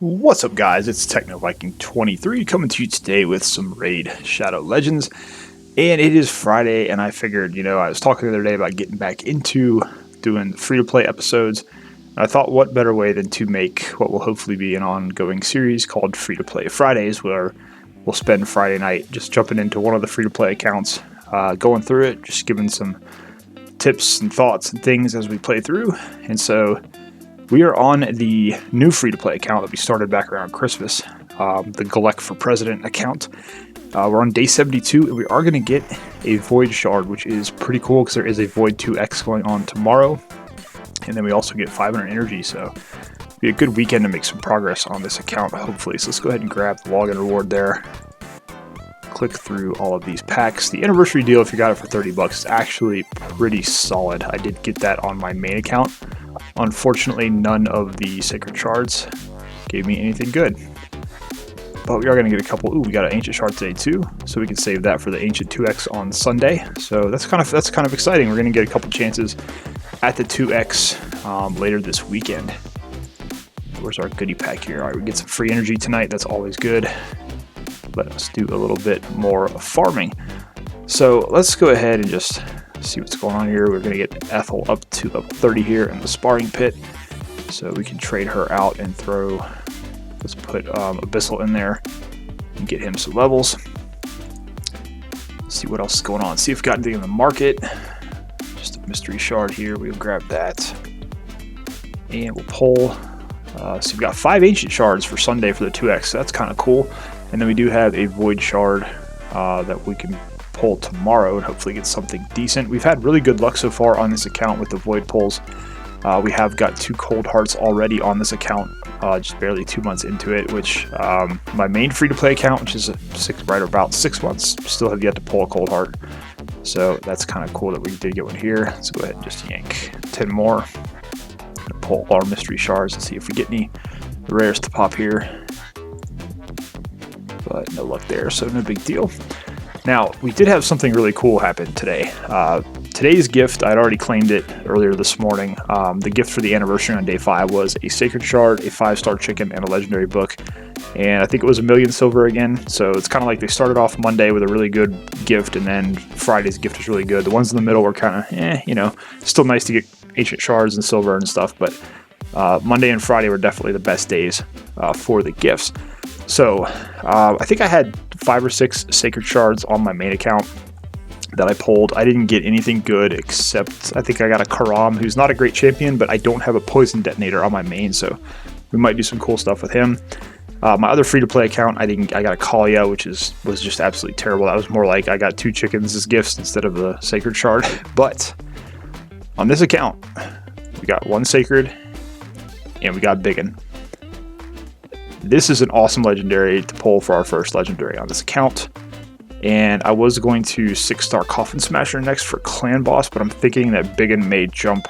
What's up, guys? It's TechnoViking23 coming to you today with some Raid Shadow Legends. And it is Friday, and I figured, I was talking the other day about getting back into doing free-to-play episodes. And I thought, what better way than to make what will hopefully be an ongoing series called Free-to-Play Fridays, where we'll spend Friday night just jumping into one of the free-to-play accounts, going through it, just giving some tips and thoughts and things as we play through. And so we are on the new free-to-play account that we started back around Christmas, the Galek for President account. We're on day 72, and we are going to get a Void Shard, which is pretty cool because there is a Void 2X going on tomorrow. And then we also get 500 energy, so it'll be a good weekend to make some progress on this account, hopefully. So let's go ahead and grab the login reward there. Click through all of these packs. The anniversary deal, if you got it for 30 bucks, is actually pretty solid. I did get that on my main account. Unfortunately, none of the sacred shards gave me anything good. But we are going to get a couple. Ooh, we got an ancient shard today too, so we can save that for the ancient 2X on Sunday. So that's kind of exciting. We're going to get a couple chances at the 2X later this weekend. Where's our goodie pack here? All right, we get some free energy tonight. That's always good. Let us do a little bit more farming. So let's go ahead and just see what's going on here. We're going to get Ethel up to level 30 here in the sparring pit, so we can trade her out and throw. Let's put Abyssal in there and get him some levels. Let's see what else is going on. See if we've got anything in the market. Just a mystery shard here. We'll grab that and we'll pull. So we've got 5 ancient shards for Sunday for the 2X. So that's kind of cool. And then we do have a void shard that we can pull tomorrow and hopefully get something decent. We've had really good luck so far on this account with the void pulls. We have got 2 cold hearts already on this account, just barely 2 months into it, which my main free-to-play account, which is right about 6 months, still have yet to pull a cold heart. So that's kind of cool that we did get one here. Let's go ahead and just yank 10 more. Pull our mystery shards and see if we get any rares to pop here. But no luck there, so no big deal. Now, we did have something really cool happen today. Today's gift, I'd already claimed it earlier this morning. The gift for the anniversary on day 5 was a sacred shard, a 5-star chicken, and a legendary book. And I think it was 1,000,000 silver again. So it's kind of like they started off Monday with a really good gift, and then Friday's gift was really good. The ones in the middle were kind of, still nice to get ancient shards and silver and stuff. But Monday and Friday were definitely the best days for the gifts. So I think I had 5 or 6 sacred shards on my main account that I pulled. I didn't get anything good except I think I got a Karam, who's not a great champion, but I don't have a poison detonator on my main, so we might do some cool stuff with him. My other free-to-play account, I got a Kalia, which was just absolutely terrible. That was more like I got 2 chickens as gifts instead of the sacred shard. But on this account, we got 1 sacred and we got Biggin. This is an awesome legendary to pull for our first legendary on this account. And I was going to 6-star Coffin Smasher next for Clan Boss, but I'm thinking that Biggin may jump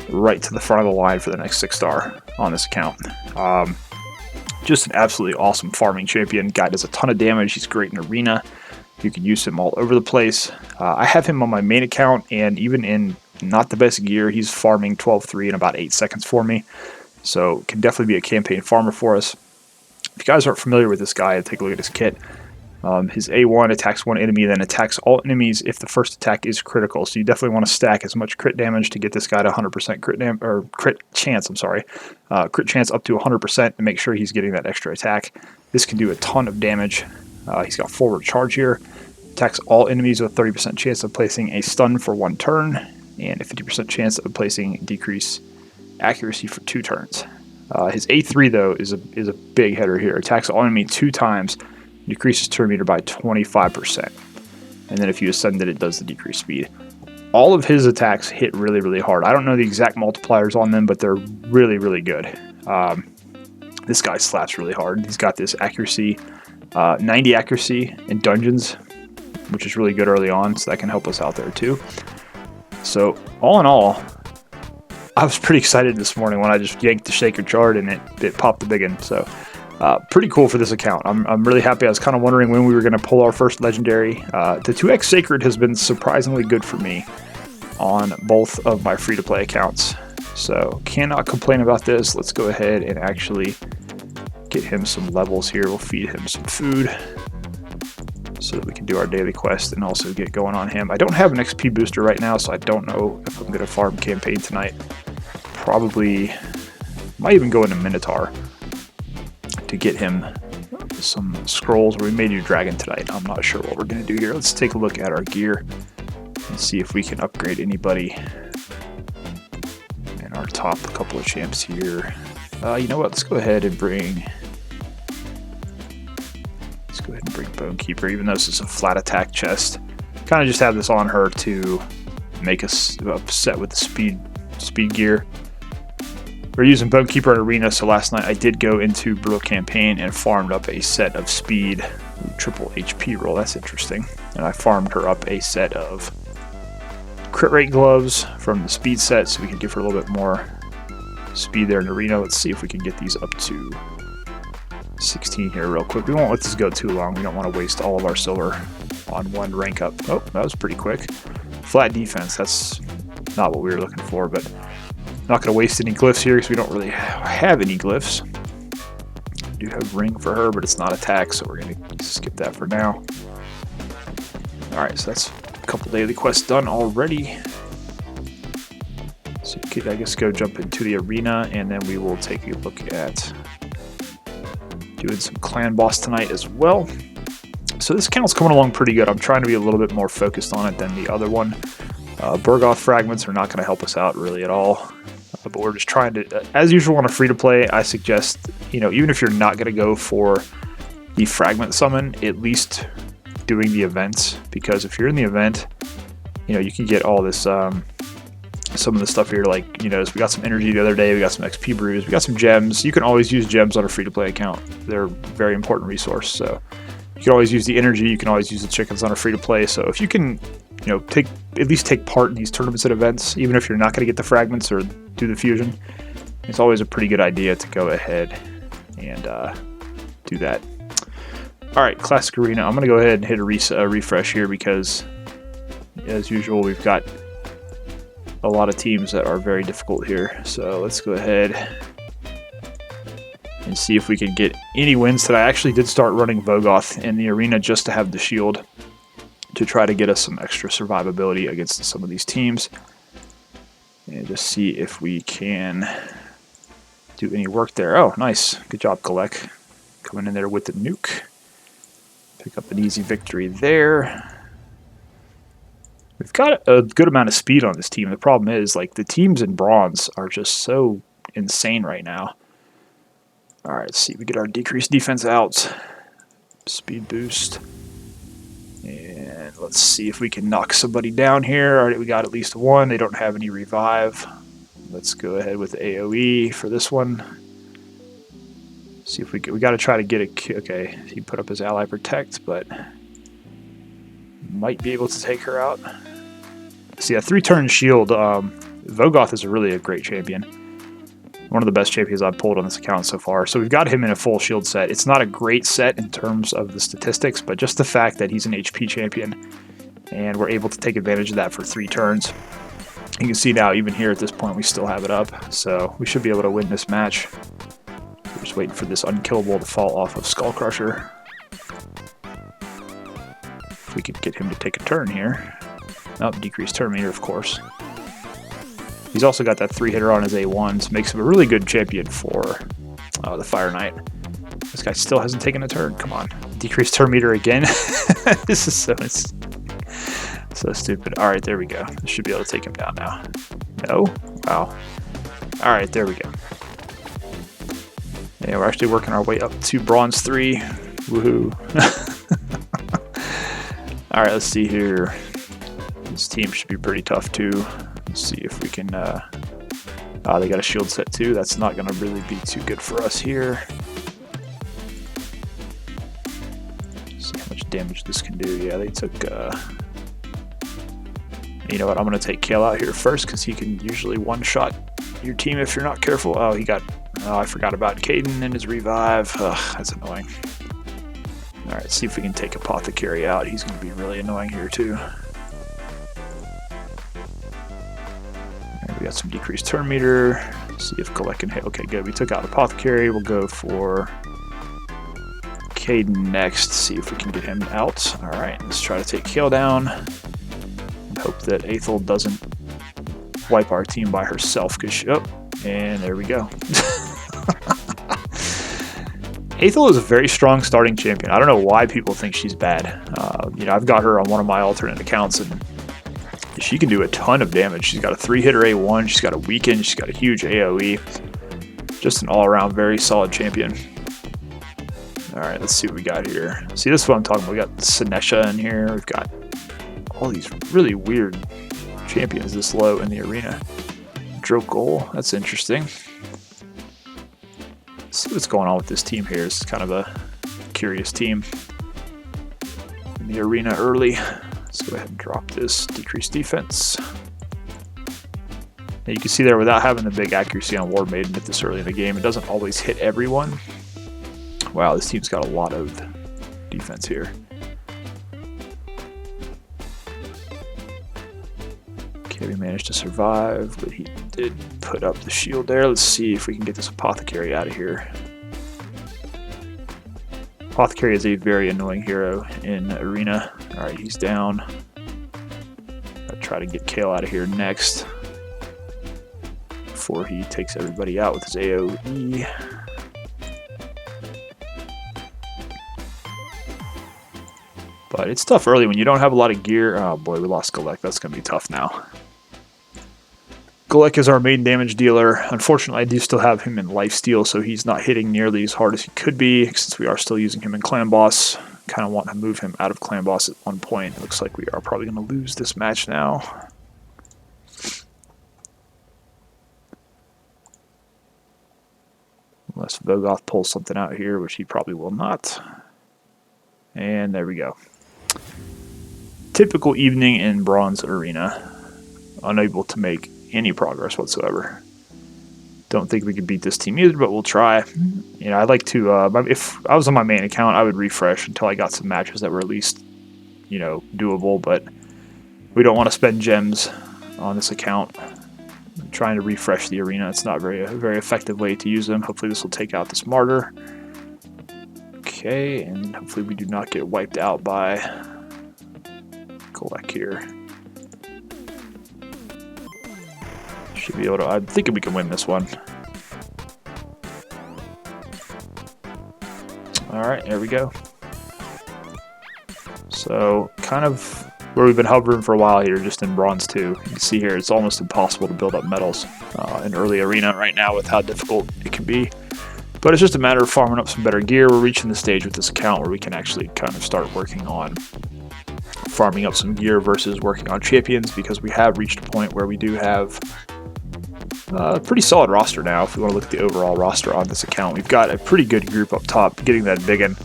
right to the front of the line for the next 6-star on this account. Just an absolutely awesome farming champion. Guy does a ton of damage. He's great in arena. You can use him all over the place. I have him on my main account, and even in not the best gear, he's farming 12-3 in about 8 seconds for me. So can definitely be a campaign farmer for us. If you guys aren't familiar with this guy, take a look at his kit. His A1 attacks 1 enemy, then attacks all enemies if the first attack is critical. So you definitely want to stack as much crit damage to get this guy to 100% crit chance. Crit chance up to 100% and make sure he's getting that extra attack. This can do a ton of damage. He's got forward charge here. Attacks all enemies with a 30% chance of placing a stun for 1 turn and a 50% chance of placing decrease accuracy for 2 turns. His A3 though is a big header here. Attacks all enemy 2 times. Decreases turn meter by 25%. And then if you ascend it does the decreased speed. All of his attacks hit really, really hard. I don't know the exact multipliers on them, but they're really, really good. This guy slaps really hard. He's got this accuracy, 90 accuracy in dungeons, which is really good early on, so that can help us out there too. So all in all, I was pretty excited this morning when I just yanked the sacred shard and it popped the Biggin. So pretty cool for this account. I'm really happy. I was kind of wondering when we were going to pull our first legendary. The 2X Sacred has been surprisingly good for me on both of my free-to-play accounts. So cannot complain about this. Let's go ahead and actually get him some levels here. We'll feed him some food so that we can do our daily quest and also get going on him. I don't have an XP booster right now, so I don't know if I'm going to farm campaign tonight. Probably might even go into Minotaur to get him some scrolls, or we may do Dragon tonight. I'm not sure what we're going to do here. Let's take a look at our gear and see if we can upgrade anybody in our top couple of champs here. You know what? Let's go ahead and bring Bone Keeper, even though this is a flat attack chest. Kind of just have this on her to make us upset with the speed gear. We're using Bone Keeper in Arena, so last night I did go into Brutal Campaign and farmed up a set of speed, triple HP roll. That's interesting. And I farmed her up a set of crit rate gloves from the speed set, so we can give her a little bit more speed there in Arena. Let's see if we can get these up to 16 here real quick. We won't let this go too long. We don't want to waste all of our silver on one rank up. Oh, that was pretty quick. Flat defense, that's not what we were looking for, but not going to waste any glyphs here because we don't really have any glyphs. We do have ring for her, but it's not attack, so we're going to skip that for now. Alright, so that's a couple daily quests done already. So you could, I guess, go jump into the arena, and then we will take a look at doing some clan boss tonight as well. So this account's coming along pretty good. I'm trying to be a little bit more focused on it than the other one. Burgoth fragments are not going to help us out really at all. But we're just trying to, as usual on a free-to-play, I suggest, you know, even if you're not going to go for the fragment summon, at least doing the events. Because if you're in the event, you know, you can get all this, some of the stuff here, like, you know, we got some energy the other day, we got some XP brews, we got some gems. You can always use gems on a free-to-play account. They're a very important resource, so you can always use the energy, you can always use the chickens on a free-to-play. So if you can, you know, at least take part in these tournaments and events, even if you're not going to get the fragments or do the fusion, it's always a pretty good idea to go ahead and do that. Alright, Classic Arena. I'm going to go ahead and hit a refresh here because, as usual, we've got a lot of teams that are very difficult here. So let's go ahead and see if we can get any wins today. I actually did start running Vogoth in the arena just to have the shield to try to get us some extra survivability against some of these teams. And just see if we can do any work there. Oh, nice. Good job, Galek. Coming in there with the nuke. Pick up an easy victory there. We've got a good amount of speed on this team. The problem is, like, the teams in bronze are just so insane right now. Alright, let's see. We get our decreased defense out. Speed boost. And let's see if we can knock somebody down here. Alright, we got at least one. They don't have any revive. Let's go ahead with AoE for this one. See if we got to try to get a... Okay, he put up his ally protect, but might be able to take her out. See, a 3-turn shield. Vogoth is really a great champion. One of the best champions I've pulled on this account so far. So we've got him in a full shield set. It's not a great set in terms of the statistics, but just the fact that he's an HP champion and we're able to take advantage of that for 3 turns. You can see now, even here at this point, we still have it up. So we should be able to win this match. We're just waiting for this unkillable to fall off of Skull Crusher. If we could get him to take a turn here. Oh, decreased turn meter, of course. He's also got that 3-hitter on his A1, so makes him a really good champion for the Fire Knight. This guy still hasn't taken a turn. Come on. Decreased turn meter again. This is so stupid. Alright, there we go. I should be able to take him down now. No? Wow. Alright, there we go. Yeah, we're actually working our way up to Bronze 3. Woohoo. Alright, let's see here. This team should be pretty tough too. Let's see if we can... they got a shield set too. That's not going to really be too good for us here. See how much damage this can do. Yeah, they took... You know what, I'm going to take Kale out here first because he can usually one-shot your team if you're not careful. Oh, he got... Oh, I forgot about Caden and his revive. Ugh, that's annoying. Alright, see if we can take Apothecary out. He's going to be really annoying here too. We got some decreased turn meter. See if Galek can hit. Okay, good. We took out Apothecary. We'll go for Okay, next, see if we can get him out. All right, let's try to take Kale down. And hope that Aethel doesn't wipe our team by herself. Oh, and there we go. Aethel is a very strong starting champion. I don't know why people think she's bad. You know, I've got her on one of my alternate accounts, and she can do a ton of damage. She's got a 3-hitter A1, she's got a weaken, she's got a huge AoE. Just an all-around very solid champion. Alright, let's see what we got here. See, this is what I'm talking about. We got Sinesha in here. We've got all these really weird champions this low in the arena. Drogol, that's interesting. Let's see what's going on with this team here. It's kind of a curious team. In the arena early. Let's go ahead and drop this. Decrease defense. And you can see there, without having the big accuracy on War Maiden at this early in the game, it doesn't always hit everyone. Wow, this team's got a lot of defense here. Okay, we managed to survive, but he did put up the shield there. Let's see if we can get this Apothecary out of here. Apothecary is a very annoying hero in Arena. Alright, he's down. I'll try to get Kale out of here next before he takes everybody out with his AoE. But it's tough early when you don't have a lot of gear. Oh boy, we lost Galek. That's going to be tough now. Galek is our main damage dealer. Unfortunately, I do still have him in lifesteal, so he's not hitting nearly as hard as he could be, since we are still using him in Clan Boss. Kind of want to move him out of Clan Boss at one point. It looks like we are probably going to lose this match now. Unless Vogoth pulls something out here, which he probably will not. And there we go. Typical evening in Bronze Arena. Unable to make any progress whatsoever. Don't think we can beat this team either, but we'll try. You know, I like to, if I was on my main account, I would refresh until I got some matches that were at least, you know, doable, but we don't want to spend gems on this account. I'm trying to refresh the arena. It's not a very effective way to use them. Hopefully this will take out this martyr. Okay, and hopefully we do not get wiped out by Galek here. Should be able to, I'm thinking we can win this one. Alright, there we go. So, kind of where we've been hovering for a while here, just in Bronze 2. You can see here, it's almost impossible to build up medals in early arena right now with how difficult it can be. But it's just a matter of farming up some better gear. We're reaching the stage with this account where we can actually kind of start working on farming up some gear versus working on champions, because we have reached a point where we do have a pretty solid roster now. If we want to look at the overall roster on this account, we've got a pretty good group up top. Getting that Biggin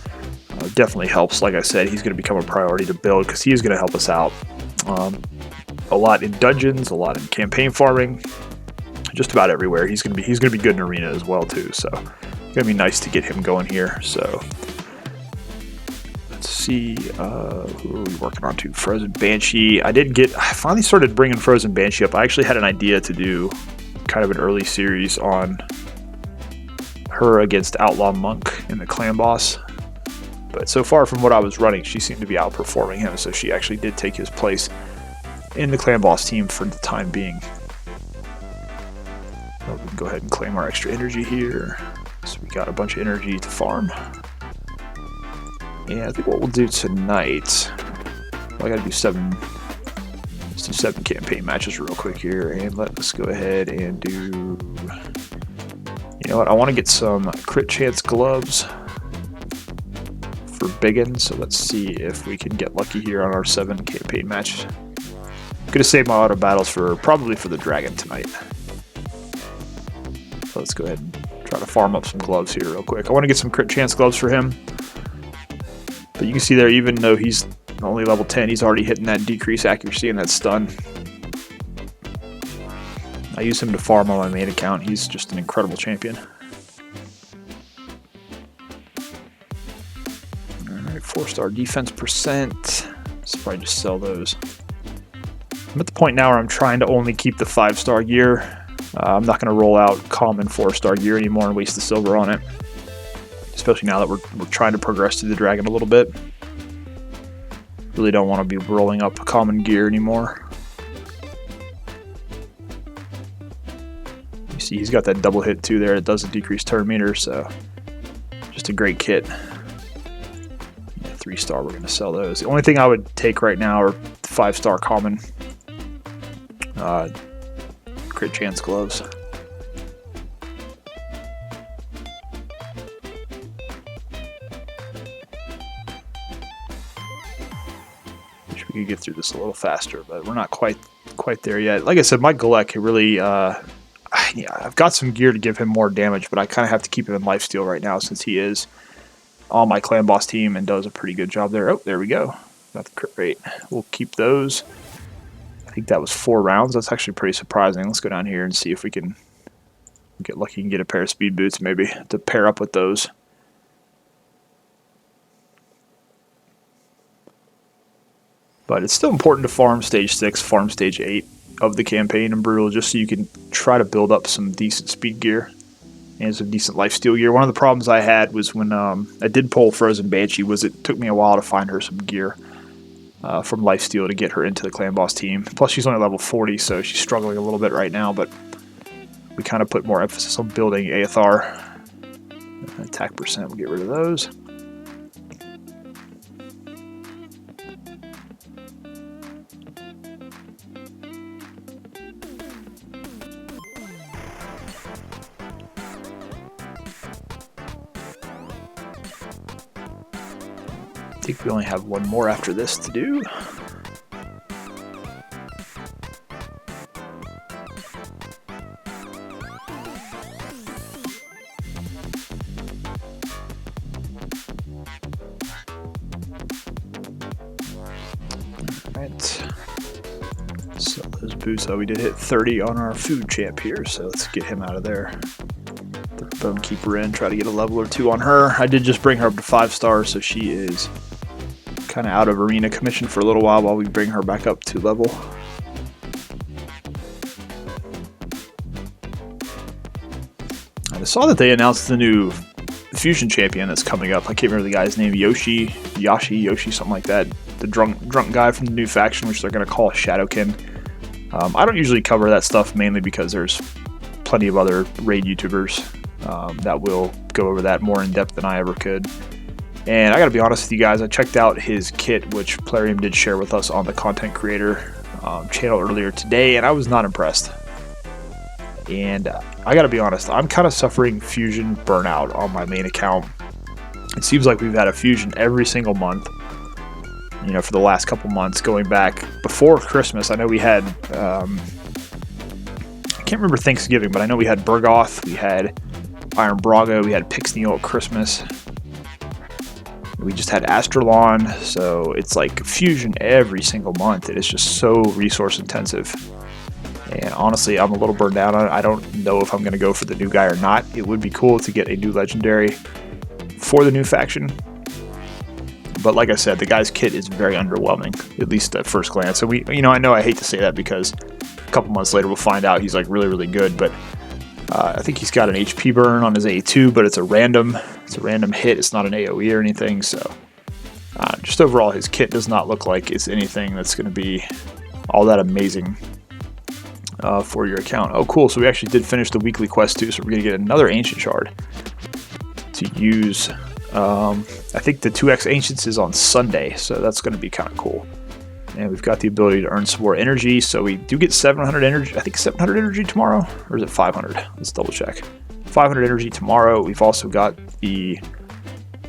definitely helps. Like I said, he's going to become a priority to build because he is going to help us out a lot in dungeons, a lot in campaign farming, just about everywhere. He's going to be good in arena as well too. So it's going to be nice to get him going here. So let's see, who are we working on to? Frozen Banshee. I finally started bringing Frozen Banshee up. I actually had an idea to do kind of an early series on her against Outlaw Monk in the Clan Boss. But so far from what I was running, she seemed to be outperforming him, so she actually did take his place in the Clan Boss team for the time being. We can go ahead and claim our extra energy here. So we got a bunch of energy to farm. Yeah, I think what we'll do tonight, I gotta do 7. Let's do 7 campaign matches real quick here, and let us go ahead and do, you know what, I want to get some crit chance gloves for Biggin, so let's see if we can get lucky here on our 7 campaign match. I'm gonna save my auto battles for probably for the dragon tonight. So let's go ahead and try to farm up some gloves here real quick. I want to get some crit chance gloves for him, but you can see there, even though he's only level 10, he's already hitting that decrease accuracy and that stun. I use him to farm on my main account. He's just an incredible champion. Alright, 4-star defense percent. Let's probably just sell those. I'm at the point now where I'm trying to only keep the 5-star gear. I'm not going to roll out common 4-star gear anymore and waste the silver on it. especially now that we're trying to progress through the dragon a little bit. Really don't want to be rolling up common gear anymore. You see he's got that double hit too there. It doesn't decrease turn meter, so just a great kit. 3-star, we're going to sell those. The only thing I would take right now are 5-star common crit chance gloves. Wish we could get through this a little faster, but we're not quite there yet. Like I said, my Galek, really, yeah, I've got some gear to give him more damage, but I kind of have to keep him in lifesteal right now since he is on my clan boss team and does a pretty good job there. Oh, there we go. Got the crit rate. We'll keep those. I think that was 4 rounds. That's actually pretty surprising. Let's go down here and see if we can get lucky and get a pair of speed boots maybe to pair up with those. But it's still important to farm stage 6, farm stage 8 of the campaign in Brutal, just so you can try to build up some decent speed gear and some decent lifesteal gear. One of the problems I had was when I did pull Frozen Banshee was it took me a while to find her some gear from lifesteal to get her into the clan boss team. Plus she's only level 40, so she's struggling a little bit right now, but we kind of put more emphasis on building AFR. Attack percent, we'll get rid of those. I think we only have one more after this to do. Alright. Sell those boots. Oh, we did hit 30 on our food champ here, so let's get him out of there. Throw the Bone Keeper in, try to get a level or 2 on her. I did just bring her up to 5 stars, so she is kind of out of arena commission for a little while we bring her back up to level. I saw that they announced the new fusion champion that's coming up. I can't remember the guy's name. Yoshi, something like that. The drunk guy from the new faction, which they're going to call Shadowkin. I don't usually cover that stuff mainly because there's plenty of other raid YouTubers that will go over that more in depth than I ever could. And I gotta be honest with you guys, I checked out his kit, which Plarium did share with us on the content creator channel earlier today, and I was not impressed. And I gotta be honest, I'm kind of suffering fusion burnout on my main account. It seems like we've had a fusion every single month, you know, for the last couple months, going back before Christmas. I know we had, I can't remember Thanksgiving, but I know we had Bergoth, we had Iron Brago, we had Pixneo at Christmas. We just had Astralon, so it's like fusion every single month. It is just so resource intensive. And honestly, I'm a little burned out on it. I don't know if I'm going to go for the new guy or not. It would be cool to get a new legendary for the new faction. But like I said, the guy's kit is very underwhelming, at least at first glance. So I know I hate to say that because a couple months later we'll find out he's like really, really good. But I think he's got an HP burn on his A2, but it's a random hit. It's not an AoE or anything. So just overall, his kit does not look like it's anything that's going to be all that amazing for your account. Oh, cool. So we actually did finish the weekly quest too. So we're going to get another Ancient Shard to use. I think the 2x Ancients is on Sunday, so that's going to be kind of cool. And we've got the ability to earn some more energy, so we do get 700 energy. I think 700 energy tomorrow, or is it 500? Let's double check. 500 energy tomorrow. We've also got the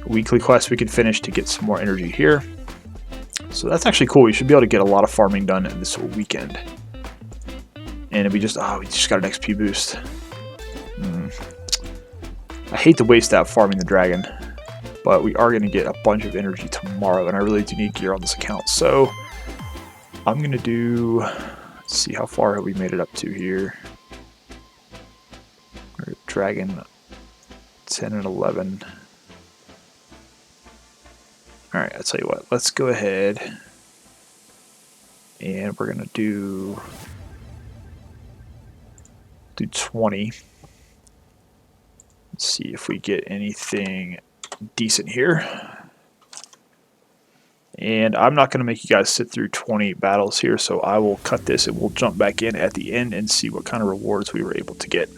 weekly quest we can finish to get some more energy here. So that's actually cool. We should be able to get a lot of farming done this weekend. And we just got an XP boost. I hate to waste that farming the dragon, but we are going to get a bunch of energy tomorrow, and I really do need gear on this account. So I'm going to do, let's see how far have we made it up to here. Dragon 10 and 11. Alright, I'll tell you what, let's go ahead and we're going to do 20. Let's see if we get anything decent here. And I'm not going to make you guys sit through 20 battles here, so I will cut this and we'll jump back in at the end and see what kind of rewards we were able to get.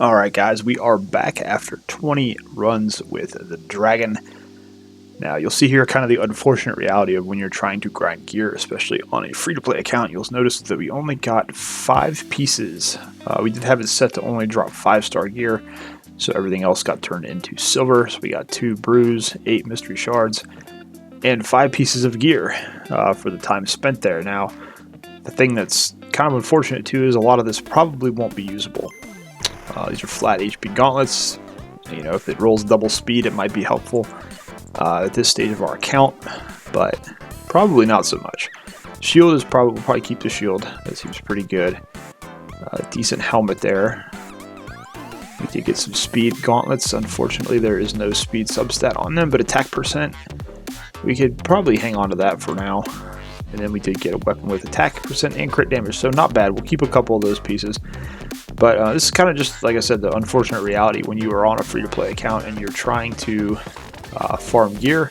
Alright guys, we are back after 20 runs with the Dragon. Now you'll see here kind of the unfortunate reality of when you're trying to grind gear, especially on a free-to-play account. You'll notice that we only got 5 pieces. We did have it set to only drop 5-star gear, so everything else got turned into silver. So we got 2 brews, 8 mystery shards, and 5 pieces of gear for the time spent there. Now, the thing that's kind of unfortunate too is a lot of this probably won't be usable. These are flat HP gauntlets. You know, if it rolls double speed, it might be helpful at this stage of our account, but probably not so much. Shield is we'll probably keep the shield. That seems pretty good. Decent helmet there. We did get some speed gauntlets. Unfortunately, there is no speed substat on them, but attack percent, we could probably hang on to that for now. And then we did get a weapon with attack percent and crit damage, so not bad. We'll keep a couple of those pieces. But this is kind of just, like I said, the unfortunate reality when you are on a free-to-play account and you're trying to farm gear.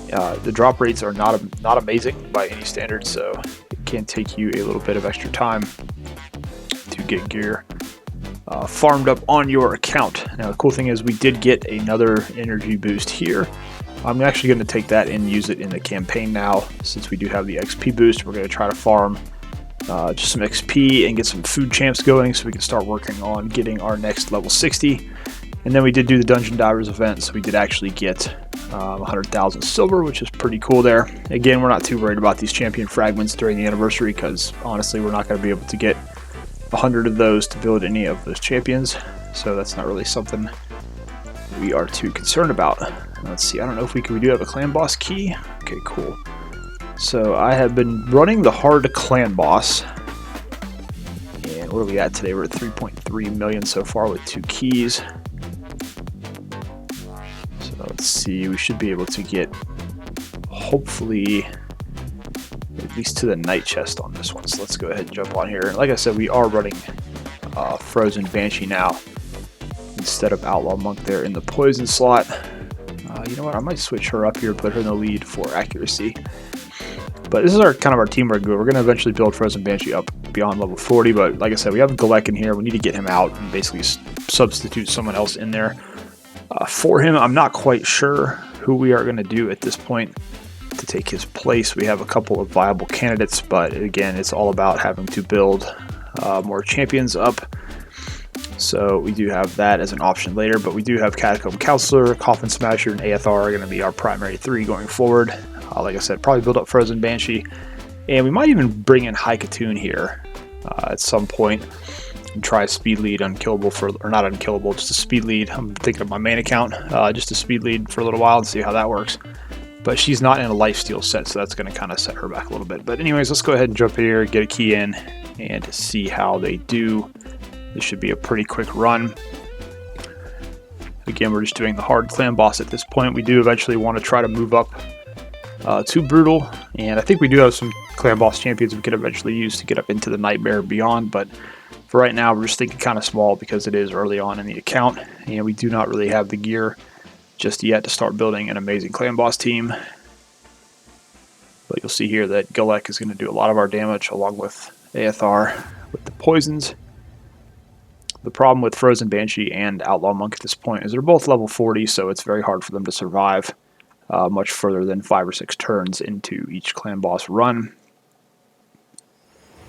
The drop rates are not amazing by any standard, so it can take you a little bit of extra time to get gear farmed up on your account. Now the cool thing is we did get another energy boost here. I'm actually going to take that and use it in the campaign now. Since we do have the XP boost, we're going to try to farm just some XP and get some food champs going so we can start working on getting our next level 60. And then we did do the Dungeon Divers event, so we did actually get 100,000 silver, which is pretty cool there. Again, we're not too worried about these champion fragments during the anniversary because honestly we're not going to be able to get 100 of those to build any of those champions, so that's not really something we are too concerned about. Let's see, I don't know if we do have a clan boss key. Okay, cool. So I have been running the hard clan boss, and where are we at today? We're at 3.3 million so far with 2 keys. So let's see, we should be able to get hopefully at least to the night chest on this one. So let's go ahead and jump on here. Like I said, we are running Frozen Banshee now instead of Outlaw Monk there in the poison slot. You know what, I might switch her up here, put her in the lead for accuracy. But this is our kind of our teamwork group. We're going to eventually build Frozen Banshee up beyond level 40, but like I said, we have Galek in here. We need to get him out and basically substitute someone else in there for him. I'm not quite sure who we are going to do at this point to take his place. We have a couple of viable candidates, but again, it's all about having to build more champions up. So we do have that as an option later, but we do have Catacomb Counselor, Coffin Smasher, and AFR are going to be our primary 3 going forward. Like I said, probably build up Frozen Banshee, and we might even bring in Haikatoon here at some point and try a speed lead unkillable or not unkillable, just a speed lead. I'm thinking of my main account, just a speed lead for a little while and see how that works. But she's not in a lifesteal set, so that's going to kind of set her back a little bit. But anyways, let's go ahead and jump in here, get a key in, and see how they do. This should be a pretty quick run. Again, we're just doing the hard clan boss at this point. We do eventually want to try to move up to Brutal, and I think we do have some clan boss champions we could eventually use to get up into the Nightmare beyond, but for right now we're just thinking kind of small because it is early on in the account, and we do not really have the gear just yet to start building an amazing clan boss team. But you'll see here that Galek is going to do a lot of our damage along with AFR with the poisons. The problem with Frozen Banshee and Outlaw Monk at this point is they're both level 40, so it's very hard for them to survive much further than 5 or 6 turns into each clan boss run.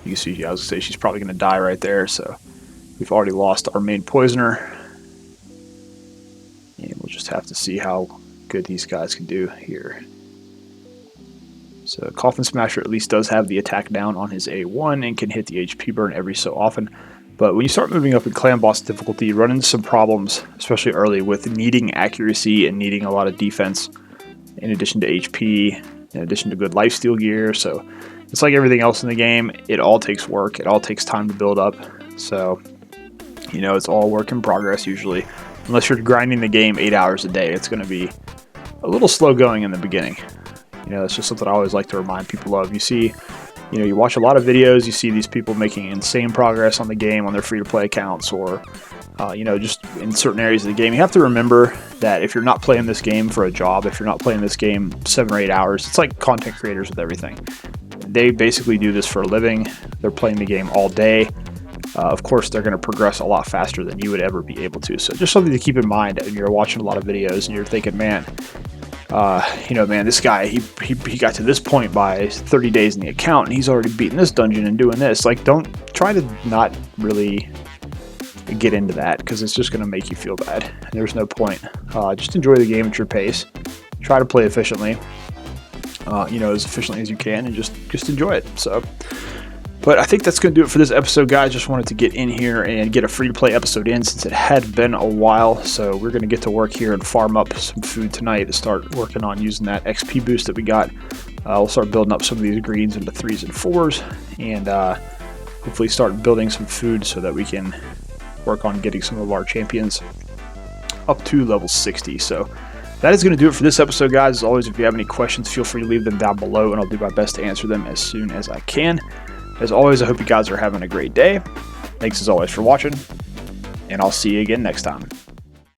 You can see, I was going to say, she's probably going to die right there, so we've already lost our main poisoner. And we'll just have to see how good these guys can do here. So Coffin Smasher at least does have the attack down on his A1 and can hit the HP burn every so often. But when you start moving up in clan boss difficulty, you run into some problems, especially early, with needing accuracy and needing a lot of defense in addition to HP, in addition to good lifesteal gear. So it's like everything else in the game. It all takes work. It all takes time to build up. So, you know, it's all work in progress usually. Unless you're grinding the game 8 hours a day, it's going to be a little slow going in the beginning. You know, it's just something I always like to remind people of. You see You know, you watch a lot of videos, you see these people making insane progress on the game on their free-to-play accounts, or you know, just in certain areas of the game. You have to remember that if you're not playing this game for a job, if you're not playing this game 7 or 8 hours, it's like content creators with everything. They basically do this for a living. They're playing the game all day. Of course, they're going to progress a lot faster than you would ever be able to. So just something to keep in mind when you're watching a lot of videos and you're thinking, man, you know, man, this guy, he got to this point by 30 days in the account and he's already beaten this dungeon and doing this. Like, don't try to not really get into that, because it's just going to make you feel bad. And there's no point. Just enjoy the game at your pace. Try to play efficiently, you know, as efficiently as you can, and just enjoy it. So, but I think that's going to do it for this episode, guys. Just wanted to get in here and get a free-to-play episode in, since it had been a while. So we're going to get to work here and farm up some food tonight to start working on using that XP boost that we got. We'll start building up some of these greens into 3s and 4s, and hopefully start building some food so that we can work on getting some of our champions up to level 60. So that is going to do it for this episode, guys. As always, if you have any questions, feel free to leave them down below, and I'll do my best to answer them as soon as I can. As always, I hope you guys are having a great day. Thanks as always for watching, and I'll see you again next time.